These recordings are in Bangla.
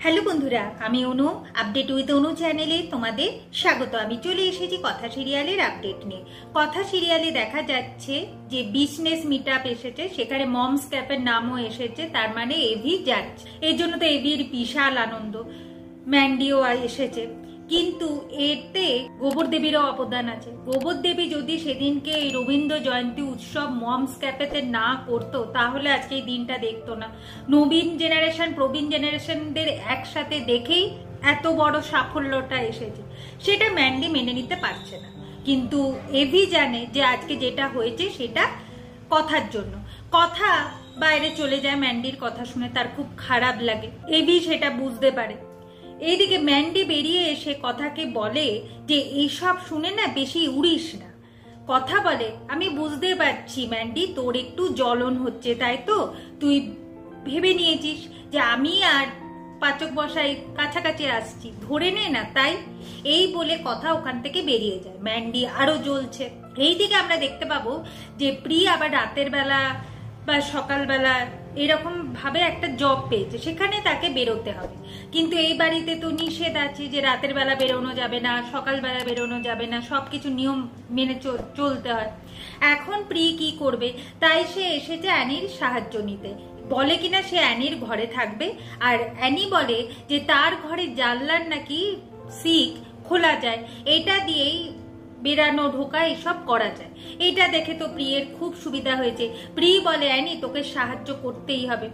হ্যালো বন্ধুরা, আমি অনু। আপডেট উইথ অনু চ্যানেলে তোমাদের স্বাগত। আমি চলে এসেছি কথা সিরিয়ালের আপডেট নিয়ে। কথা সিরিয়ালে দেখা যাচ্ছে যে বিজনেস মিট আপ এসেছে, সেখানে মমস ক্যাফের নামও এসেছে, তার মানে এভি যাচ্ছে। এর জন্য তো এভির বিশাল আনন্দ। ম্যান্ডিও এসেছে, কিন্তু এতে গোবর দেবীরও অবদান আছে। গোবর দেবী যদি সেদিনকে এই রবীন্দ্র জয়ন্তী উৎসব মমস ক্যাফেতে না করতো, তাহলে আজকে এই দিনটা দেখতো না। নবীন জেনারেশন প্রবীণ জেনারেশনদের একসাথে দেখেই এত বড় সাফল্যটা এসেছে, সেটা ম্যান্ডি মেনে নিতে পারছে না। কিন্তু এভি জানে যে আজকে যেটা হয়েছে সেটা কথার জন্য। কথা বাইরে চলে যায়, ম্যান্ডির কথা শুনে তার খুব খারাপ লাগে। এভি সেটা বুঝতে পারে। এইদিকে ম্যান্ডি বেরিয়ে এসে কথাকে বলে যে এইসব শুনে না বেশি উড়িস না। কথা বলে, আমি বুঝতে পারছি ম্যান্ডি, তোর একটু জ্বলন হচ্ছে, তাই তো? তুই ভেবে নিয়েছিস যে আমি আর পাচক বসাই কাছাকাছি আসছি, ধরে নে না, তাই? এই বলে কথা ওখান থেকে বেরিয়ে যায়। ম্যান্ডি আরো জ্বলছে। এইদিকে আমরা দেখতে পাবো যে প্রিয়া আবার রাতের বেলা বা সকালবেলা এরকম ভাবে একটা জব পেয়েছে, সেখানে তাকে বেরোতে হবে। কিন্তু এই বাড়িতে তো নিষেধ আছে যে রাতের বেলা বেরোনো যাবে না, সকালবেলা বেরোনো যাবে না, সবকিছু নিয়ম মেনে চলতে হয়। এখন প্রি কি করবে? তাই সে এসেছে অ্যানির সাহায্য নিতে। বলে কিনা সে অ্যানির ঘরে থাকবে, আর অ্যানি বলে যে তার ঘরে জানলার নাকি সিক খোলা যায়, এটা দিয়েই বেরানো ঢোকা এসব করা যায়। এটা দেখে তো প্রিয়ের খুব সুবিধা হয়েছে। প্রি বলে, অ্যানি তোকে সাহায্য করতেই হবে।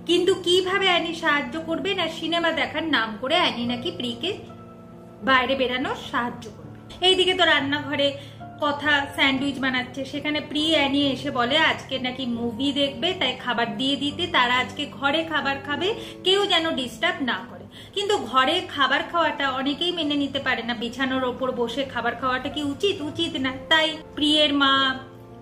কিন্তু কিভাবে অ্যানি সাহায্য করবে? না, সিনেমা দেখার নাম করে অ্যানি নাকি প্রিকে বাইরে বেরানোর সাহায্য করবে। এইদিকে তো রান্নাঘরে কথা স্যান্ডউইচ বানাচ্ছে, সেখানে প্রি অ্যানি এসে বলে আজকে নাকি মুভি দেখবে, তাই খাবার দিয়ে দিতে। তারা আজকে ঘরে খাবার খাবে, কেউ যেন ডিস্টার্ব না করে। কিন্তু ঘরে খাবার খাওয়াটা অনেকেই মেনে নিতে পারে না। বিছানোর ওপর বসে খাবার খাওয়াটা কি উচিত না। তাই প্রিয়ের মা,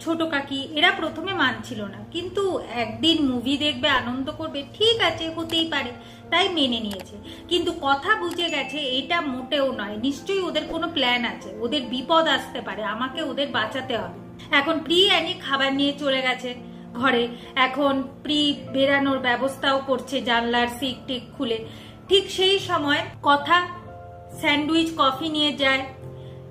ছোট কাকি এরা প্রথমে মানছিল না, কিন্তু একদিন মুভি দেখবে, আনন্দ করবে, ঠিক আছে, হতেই পারে, তাই মেনে নিয়েছে। কিন্তু কথা বুঝে গেছে এটা মোটেও নয়, নিশ্চয়ই ওদের কোনো প্ল্যান আছে, ওদের বিপদ আসতে পারে, আমাকে ওদের বাঁচাতে হবে। এখন প্রি অ্যানি খাবার নিয়ে চলে গেছে ঘরে। এখন প্রি বেরানোর ব্যবস্থাও করছে, জানলার সিক টিক খুলে। ঠিক সেই সময় কথা স্যান্ডউইচ কফি নিয়ে যায়,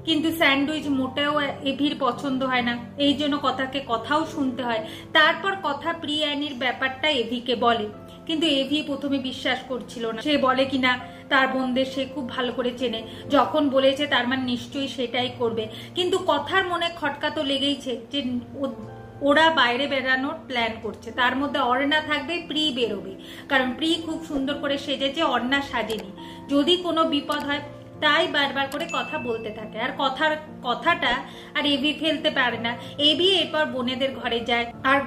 কিন্তু স্যান্ডউইচ মোটেও এভির পছন্দ হয় না। এই জন্য কথাকে কথাও শুনতে হয়। তারপর কথা প্রি অ্যানির ব্যাপারটা এভিকে বলে, কিন্তু এভি প্রথমে বিশ্বাস করছিল না। সে বলে কিনা তার বোনদের সে খুব ভালো করে চেনে, যখন বলেছে তার মানে নিশ্চয়ই সেটাই করবে। কিন্তু কথার মনে খটকা তো লেগেইছে যে ওরা বাইরে বেরানোর প্ল্যান করছে, তার মধ্যে অর্ণা থাকবে, প্রি বেরোবে। কারণ প্রি খুব সুন্দর করে সেজেছে, অর্ণা সাজেনি। যদি কোনো বিপদ হয়, তাই বারবার করে কথা বলতে থাকে। আর কথাটা আর এভি ফেলতে পারে না। এভি এরপর বোনেদের ঘরে যায় আর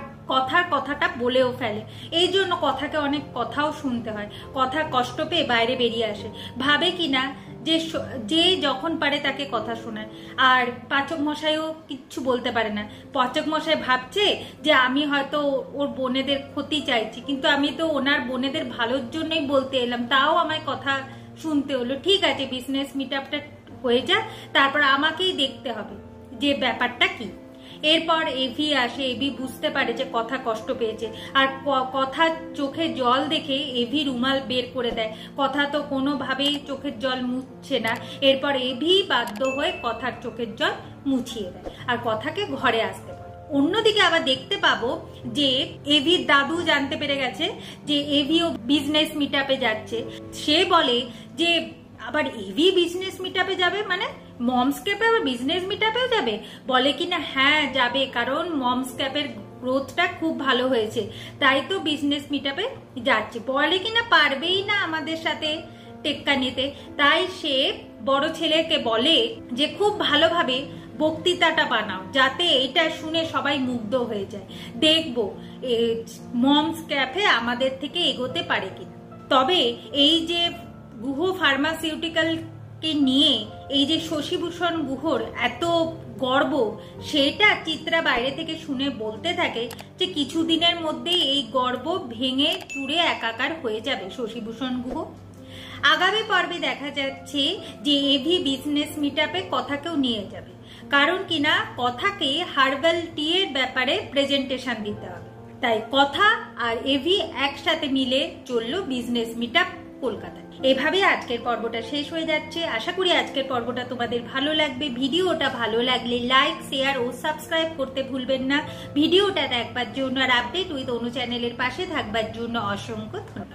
কথাটা বলেও ফেলে। এই জন্য কথাকে অনেক কথাও শুনতে হয়। কথা কষ্ট পেয়ে বাইরে বেরিয়ে আসে, ভাবে কিনা যে যখন পারে তাকে কথা শোনায়। আর পাচক মশাইও কিচ্ছু বলতে পারে না। পাচক মশাই ভাবছে যে আমি হয়তো ওর বোনেদের ক্ষতি চাইছি, কিন্তু আমি তো ওনার বোনেদের ভালোর জন্যই বলতে এলাম, তাও আমায় কথা শুনতে হলো। ঠিক আছে, বিজনেস মিট আপটা হয়ে যায়, তারপর আমাকেই দেখতে হবে যে ব্যাপারটা কি। এরপর এভি আসে। এভি বুঝতে পারে যে কথা কষ্ট পেয়েছে, আর কথা চোখে জল দেখে এভি রুমাল বের করে দেয়। কথা তো কোনোভাবেই চোখের জল মুছছে না। এরপর এভি বাধ্য হয়ে কথার চোখের জল মুছিয়ে দেয় আর কথাকে ঘরে আসতে বলে। অন্যদিকে আবার দেখতে পাবো যে এভির দাদু জানতে পেরে গেছে যে এভিও বিজনেস মিট আপে যাচ্ছে। সে বলে যে আবার এভি বিজনেস মিট আপে যাবে, মানে মমস ক্যাপে আবার বিজনেস মিট আপেও যাবে? বলে কিনা হ্যাঁ যাবে, কারণ মমস ক্যাপের গ্রোথটা খুব ভালো হয়েছে, তাই তো বিজনেস মিট আপে যাচ্ছে। বলে কিনা পারবেই না আমাদের সাথে টেক্কা নিতে। তাই সে বড় ছেলেকে বলে যে খুব ভালোভাবে বক্তৃতাটা বানাও, যাতে এটা শুনে সবাই মুগ্ধ হয়ে যায়। দেখবো মমস ক্যাফে আমাদের থেকে এগোতে পারে কিনা। তবে এই যে গুহ ফার্মাসিউটিক্যালকে নিয়ে এই যে শশীভূষণ গুহর এত গর্ব, সেটা চিত্রা বাইরে থেকে শুনে বলতে থাকে যে কিছুদিনের মধ্যেই এই গর্ব ভেঙে চুরে একাকার হয়ে যাবে শশীভূষণ গুহ। আগামী পর্বে দেখা যাচ্ছে যে এভি বিজনেস মিট আপে কথাকেও নিয়ে যাবে, কারণ কিনা কথাকে হার্বাল টি এর ব্যাপারে প্রেজেন্টেশন দিতে হবে। তাই কথা আর এভি একসাথে মিলে চললো বিজনেস মিট আপ কলকাতায়। এভাবে আজকের পর্বটা শেষ হয়ে যাচ্ছে। আশা করি আজকের পর্বটা তোমাদের ভালো লাগবে। ভিডিওটা ভালো লাগলে লাইক, শেয়ার ও সাবস্ক্রাইব করতে ভুলবেন না। ভিডিওটা দেখবার জন্য আর আপডেট উইথ অনু চ্যানেলের পাশে থাকবার জন্য অসংখ্য ধন্যবাদ।